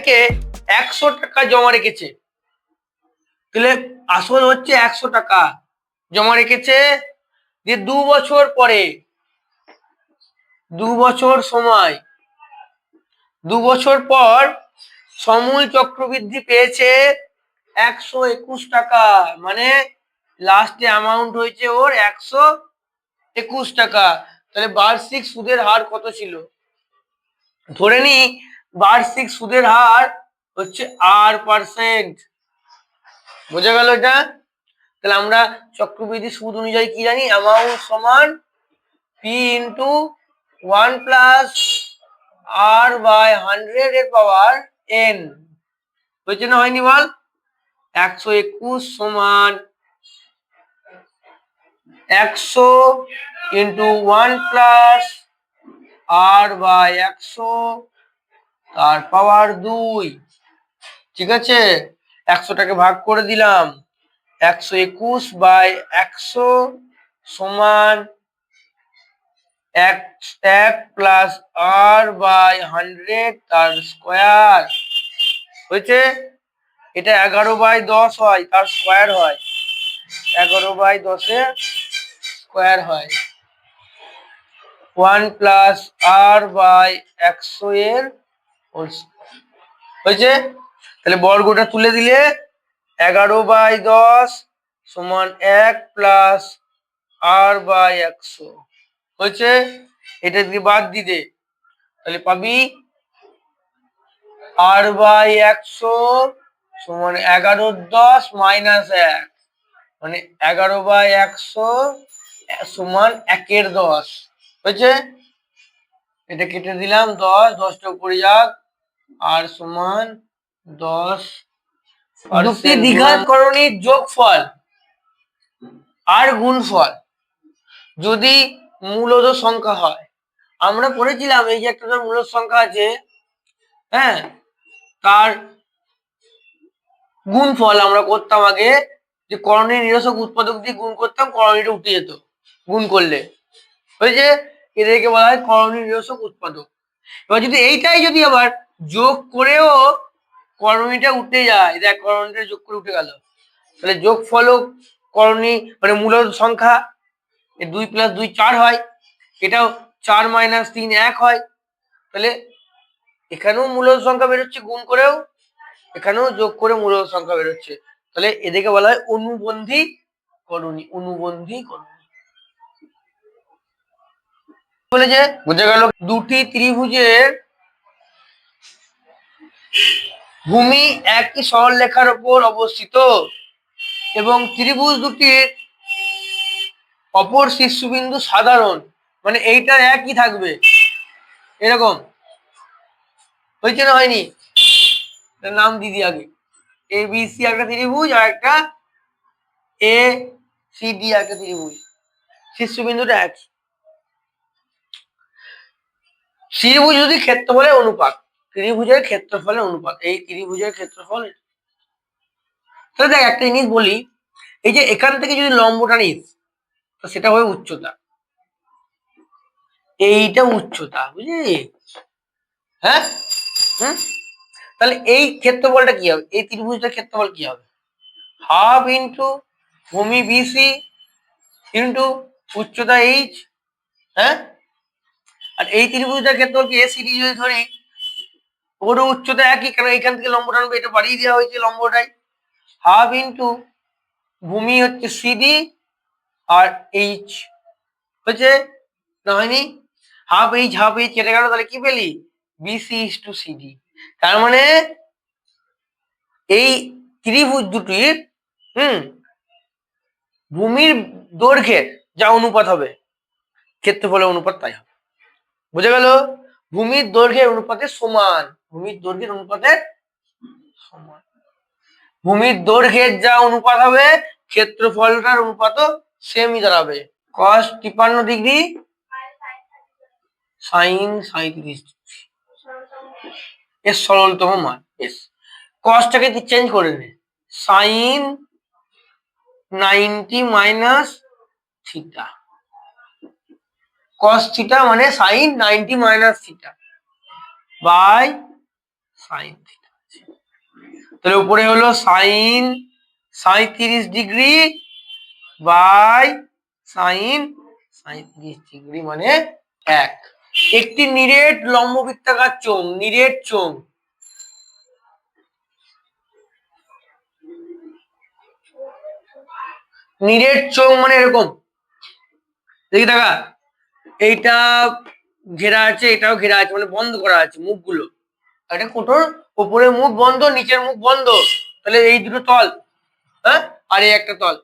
থেকে 100 টাকা জমা রেখেছে, তাহলে আসল হচ্ছে 100 টাকা জমা রেখেছে, যে 2 বছর পরে, 2 বছর সময়, 2 বছর পর সমূল চক্রবৃদ্ধি পেয়েছে 121 টাকা, মানে লাস্টে অ্যামাউন্ট হয়েছে ওর 121 টাকা। তাহলে বার্ষিক সুদের হার কত ছিল? ধরে নি বার্ষিক সুদের হার হচ্ছে R%। বোঝা গেল এটা? তাহলে আমরা চক্রবৃদ্ধি সুদ অনুযায়ী কি জানি? অ্যামাউন্ট সমান P into 1 plus R by 100 এর পাওয়ার N। হয়েছে না হয়নি বল? 121 সমান 100 ইন্টু 1 প্লাস R বাই 100 তার পাওয়ার 2। ঠিক আছে, 100টাকে ভাগ করে দিলাম, 121 বাই 100 সমান 1 প্লাস R বাই 100 তার স্কোয়ার। হয়েছে? এটা 11/10 হয়, তার স্কোয়ার হয়, 11/10 এর স্কোয়ার হয়, 1 প্লাস R বাই 100 এর হোল স্কোয়ার। হয়েছে? তাহলে বর্গটা তুলে দিলে 11/10 সমান 1 প্লাস R বাই 100। হয়েছে? এটা দিয়ে বাদ দিতে, তাহলে পাবি R বাই 100 সমান 11/10 মাইনাস 1, মানে 11/100 সমান 1/10। হয়েছে? এটা কেটে দিলাম, 10টা উপরে যাক, আর সমান 10। দুটি দ্বিঘাতকরণীর যোগফল আর গুণফল যদি মূলদ সংখ্যা হয়, আমরা পড়েছিলাম এই যে একটা মূলদ সংখ্যা আছে, হ্যাঁ, তার গুণফল আমরা করতাম আগে, যে করণীয় নিরসক উৎপাদক দিয়ে গুণ করতাম, করণীটা উঠে যেত গুণ করলে। হয়েছে? এদেরকে বলা হয় করণীয় নিরসক উৎপাদক। এবার যদি এইটাই যদি আবার যোগ করেও করণীটা উঠে যায়, দেখ করণীটা যোগ করে উঠে গেল, তাহলে যোগ ফলক করণী মানে মূলদ সংখ্যা, 2 প্লাস 2 4 হয়, এটাও 4 মাইনাস 3 1 হয়, তাহলে এখানেও মূলদ সংখ্যা বেরোচ্ছে গুণ করেও, এখানেও যোগ করে মূলদ সংখ্যা বেরোচ্ছে, তাহলে এদেরকে বলা হয় অনুবন্ধী করণী। অনুবন্ধী করণী বলে যে বোঝা গেল, দুটি ত্রিভুজের ভূমি একই সরলরেখার উপর অবস্থিত এবং ত্রিভুজ দুটির অপর শীর্ষবিন্দু সাধারণ, মানে এইটা একই থাকবে এরকম। হয়েছে না হয়নি? নাম দিদি আগে, ABC একটা ত্রিভুজ আর একটা ACD একটা ত্রিভুজ, শীর্ষবিন্দুটা এক। ত্রিভুজ যদি ক্ষেত্রফলের অনুপাত, ত্রিভুজের ক্ষেত্রফলের অনুপাত, এই ত্রিভুজের ক্ষেত্রফল। তাহলে দেখ একটা জিনিস বলি, এই যে এখান থেকে যদি লম্বটা নিস, তো সেটা হবে উচ্চতা, এইটা উচ্চতা, বুঝলি? হ্যাঁ, তাহলে এই ক্ষেত্রফলটা কি হবে? এই ত্রিভুজটার ক্ষেত্রফল কি হবে? হাফ ইন্টু ভূমি BC ইন্টু উচ্চতা H। হ্যাঁ, আর এই ত্রিভুজটার ক্ষেত্রফল কি ACD যদি ধরি, ওর উচ্চতা একই, কারণ এখান থেকে লম্বটা আনবে, এটা বাড়িয়ে দেওয়া হয়েছে লম্বটাই। হাফ ইন্টু ভূমি হচ্ছে CD আর H। হয়েছে না হয়নি? হাফ H কেটে গেল, তাহলে কি পেলি? BC is to CD। তার মানে এই ত্রিভুজ দুটির ভূমির দৈর্ঘ্যের যা অনুপাত হবে, ক্ষেত্রফলের অনুপাত তাই হবে। বুঝা গেল? ভূমির দৈর্ঘ্যের অনুপাতে সমান, ভূমির দৈর্ঘ্যের অনুপাতে সমান, ভূমির দৈর্ঘ্যের যা অনুপাত হবে ক্ষেত্রফলটার অনুপাতও সেমই দাঁড়াবে। cos 53 ডিগ্রি sin 37 এর সরলতম মান। কসটাকে চেঞ্জ করে নে, sin 90 minus theta, cos theta মানে sin 90 minus theta by sin theta. তাহলে উপরে হলো sine 37 degree by sine 37 degree মানে 1। একটি নিরেট লম্ব বৃত্তাকার চোঙ, নিরেট চোঙ, নিরেট চোঙ মানে এরকম, দেখি দেখা, এইটা ঘেরা আছে, এটাও ঘেরা আছে, মানে বন্ধ করা আছে মুখগুলো। এটা কোটোর উপরে মুখ বন্ধ, নিচের মুখ বন্ধ, তাহলে এই দুটো তল, হ্যাঁ, আর এই একটা তল,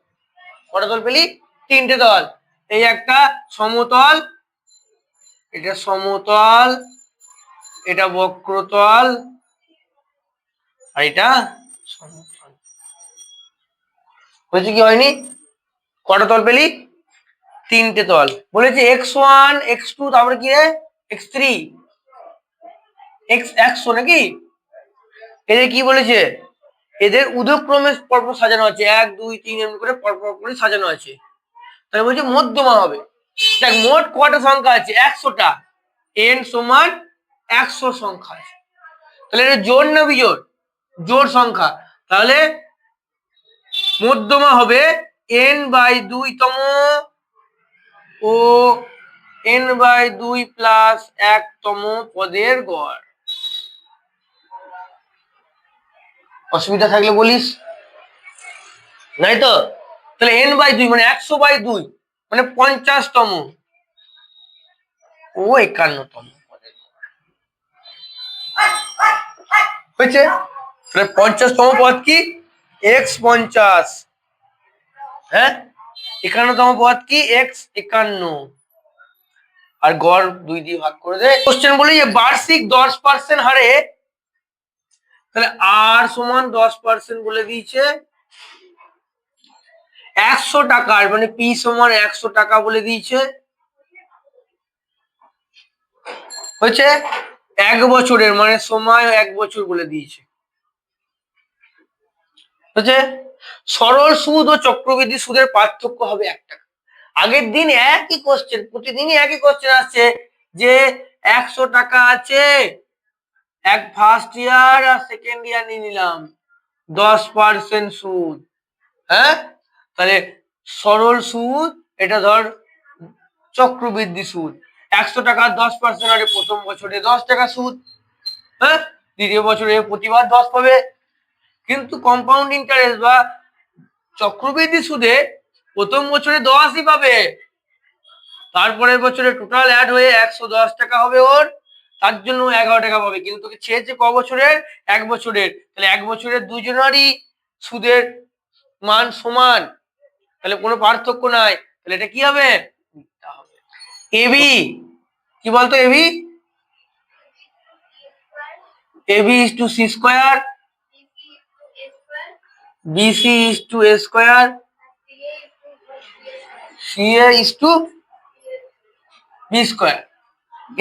কটা তল পেলি? 3টে তল। এই একটা সমতল, এটা সমতল, এটা বক্রতল, আর এটা সমতল। হয়েছে কি হয়নি? কটা তল পেলি? 3টে তল। বলেছে x1 x2 তারপরে কি রে? x3 x100 নাকি? এদের কি বলেছে? এদের উর্ধ্বক্রমে পরপর সাজানো আছে, 1 2 3 এমনি করে পরপর করে সাজানো আছে। তাহলে বলছে মধ্যমা হবে। দেখ মোট কটা সংখ্যা আছে? 100টা। n সমান 100 সংখ্যা আছে। তাহলে এটা জোড় না বিজোড়? জোড় সংখ্যা। তাহলে মধ্যমা হবে n/2 তম ও n/2 প্লাস 1 তম পদের গড়। অসুবিধা থাকলে বলিস, নাই তো? তাহলে n/2 মানে 100/2 মানে 50তম ও 51তম পদের গড় হয়েছে। তাহলে 50তম পদ কি? x50, হ্যাঁ, 51তম পদ কি? x51, আর গড় 2 দিয়ে ভাগ করে দে। কোশ্চেন বলি যে বার্ষিক 10% হারে, তাহলে আর সমান 10% বলে দিয়েছে, 100 টাকার মানে পি সমান 100 টাকা বলে দিয়েছে, হয়েছে। 1 বছরের মানে সময় 1 বছর বলে দিয়েছে, হয়েছে। সরল সুদ ও চক্রবৃদ্ধি সুদের পার্থক্য হবে 1 টাকা। আগের দিন একই কোশ্চেন, প্রতিদিনই একই কোশ্চেন আসছে যে 100 টাকা আছে, এক ফার্স্ট ইয়ার আর সেকেন্ড ইয়ার নিয়ে নিলাম, 10% সুদ, হ্যাঁ, তাহলে সরল সুদ, এটা ধর চক্রবৃদ্ধি সুদ, 100 টাকা 10% হারে প্রথম বছরে 10 টাকা সুদ, হ্যাঁ, দ্বিতীয় বছরে প্রতিবার 10 পাবে। কিন্তু কম্পাউন্ড ইন্টারেস্ট বা চক্রবৃদ্ধি সুদে প্রথম বছরে 10ই পাবে, তারপরের বছরে টোটাল অ্যাড হয়ে 110 টাকা হবে ওর, তার জন্য 11 টাকা পাবে। কিন্তু তোকে ছেড়েছে ক বছরের? 1 বছরের। তাহলে 1 বছরের দুজনেরই সুদের মান সমান, তাহলে কোনো পার্থক্য নাই। তাহলে এটা কি হবে? এবি কি বলতো? AB AB is to C square, BC is to A square, CA is to B square.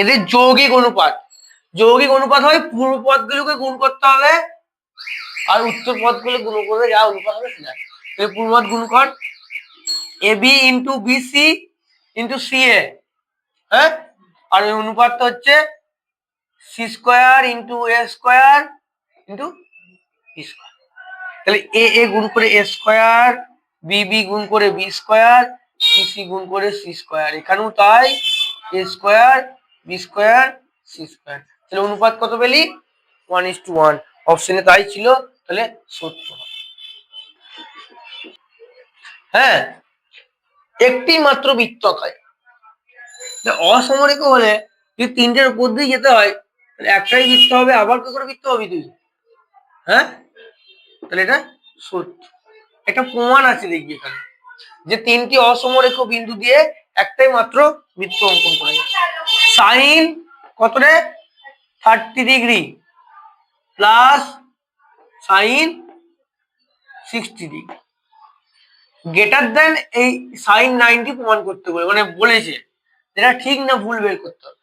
এদের যৌগিক অনুপাত। যৌগিক অনুপাত হয় পূর্ব পদগুলোকে গুণ করতে হবে আর উত্তর পদগুলো গুণ করবে, যা অনুপাত হবে সেটা। পূর্ব পদ গুণ কর, AB into BC into CA, হ্যাঁ, আর ওই অনুপাতটা হচ্ছে C square into A square into B square. তাহলে এ এ গুণ করে এ স্কোয়ার, বি বি গুণ করে বি স্কোয়ার, সি সি গুণ করে সি স্কোয়ার, এখানেও তাই, A square B square C square. তাহলে অনুপাত কত পেলি? 1:1। অপশনে তাই ছিল, তাহলে সত্য। হ্যাঁ, একটি মাত্র বৃত্তাকার অসমরেখ হলে যদি 3টের উপর দিয়ে যেতে হয়, তাহলে একটাই বৃত্ত হবে, আবার কি করে বৃত্ত হবি তুই? হ্যাঁ, তাহলে এটা সত্য। একটা প্রমাণ আছে দেখবি এখানে, যে 3টি অসমরেখ বিন্দু দিয়ে একটাই মাত্র বৃত্ত অঙ্কন করা যায়। সাইন কত রে? 30 degree plus sign 60 degree greater than এই সাইন 90 প্রমাণ করতে বলে, মানে বলেছে যেটা ঠিক না ভুল বের করতে হবে।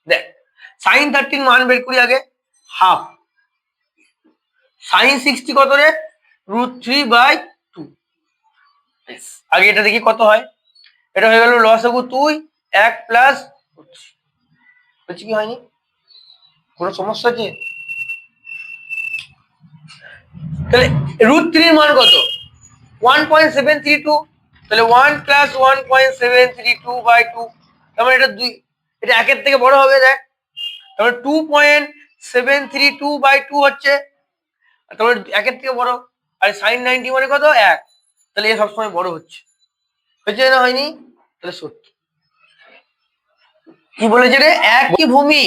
দেখ সাইন 30 মান বের করি আগে, হাফ, সাইন 60 কত রে? √3/2। আগে এটা দেখি কত হয়। এটা হয়ে গেল লসাগু 2, 1 প্লাস হচ্ছে কি হয়নি? কোনো সমস্যা আছে? তাহলে √3 এর মান কত? 1.732। তাহলে 1 প্লাস 1.732/2, তার মানে এটা 2, এটা 1 এর থেকে বড় হবে। দেখ, তাহলে 2.732/2 হচ্ছে, তাহলে 1 এর থেকে বড়। আর sin90 মানে কত? 1। তাহলে এ সবসময় বড় হচ্ছে। হয়েছে না হয়নি? তাহলে সত্যি। কি বলেছে রে? একই ভূমি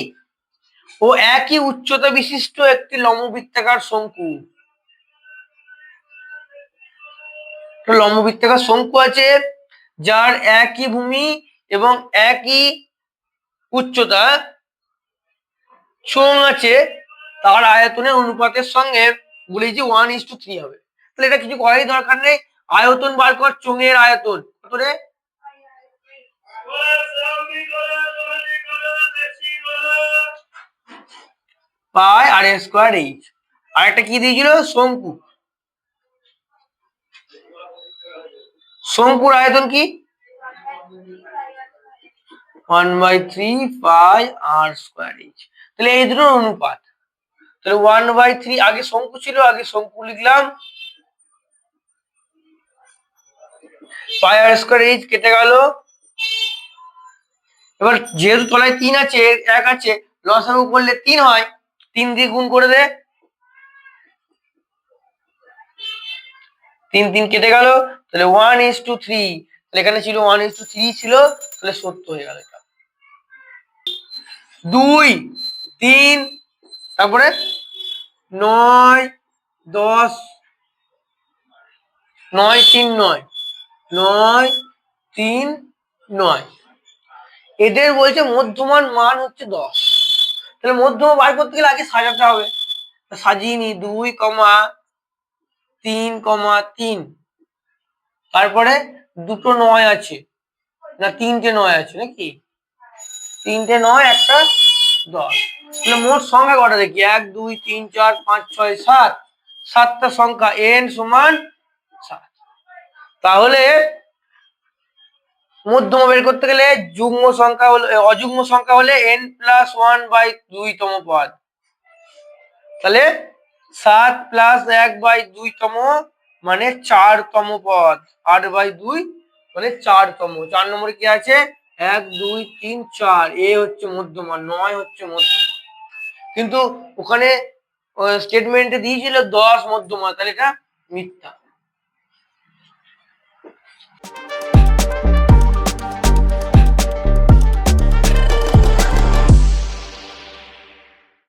ও একই উচ্চতা বিশিষ্ট একটি লম্ববৃত্তাকার শঙ্কু। লম্ববৃত্তাকার শঙ্কু আছে যার একই ভূমি এবং একই উচ্চতা, চোঙ আছে, তার আয়তনের অনুপাতের সঙ্গে বলেছি 1:3 হবে। তাহলে এটা কিছু করারই দরকার নেই, আয়তন বার কর, চোঙের আয়তন কত রে? পাই r²h। আর একটা কি দিয়েছিল? শঙ্কু। শঙ্কুর আয়তন কি? 1/3 পাই r²h। তাহলে এই দুটোর অনুপাত। তাহলে 1/3, আগে শঙ্কু ছিল, আগে শঙ্কু লিখলাম, পাই r²h কেটে গেল। এবার যেহেতু তলায় 3 আছে, 1 আছে, লসাগু করলে 3 হয়, 3 দিয়ে গুণ করে দে। 3 3 কেটে গেল, তাহলে 1:3। তাহলে এখানে ছিল 1:3 ছিল, তাহলে সত্য হয়ে গেল এটা। 2 3, তারপরে 9 10, 9 3 9, 9 3 9। এদের বলছে মধ্যমান মান হচ্ছে 10। তাহলে মধ্যমা বার করতে গেলে আগে সাজাতে হবে। সাজিয়ে নি, 2, 3, 3। তারপরে দুটো 9 আছে, না 3টে 9 আছে নাকি? 3টে 9, একটা 10। তাহলে মোট সংখ্যা কটা দেখি? 1 2 3 4 5 6 7। 7টা সংখ্যা, n সমান 7। তাহলে মধ্যমা বের করতে গেলে যুগ্ম সংখ্যা হলে, অযুগ্ম সংখ্যা হলে n+1/2তম পদ। তাহলে 7 + 1/2তম মানে 4তম পদ। 8/2 মানে 4তম। 4 নম্বরে কি আছে? 1 2 3 4। এ হচ্ছে মধ্যমা, 9 হচ্ছে মধ্যমা। কিন্তু ওখানে স্টেটমেন্টে দিয়েছিল 10 মধ্যমা, তাহলে এটা মিথ্যা।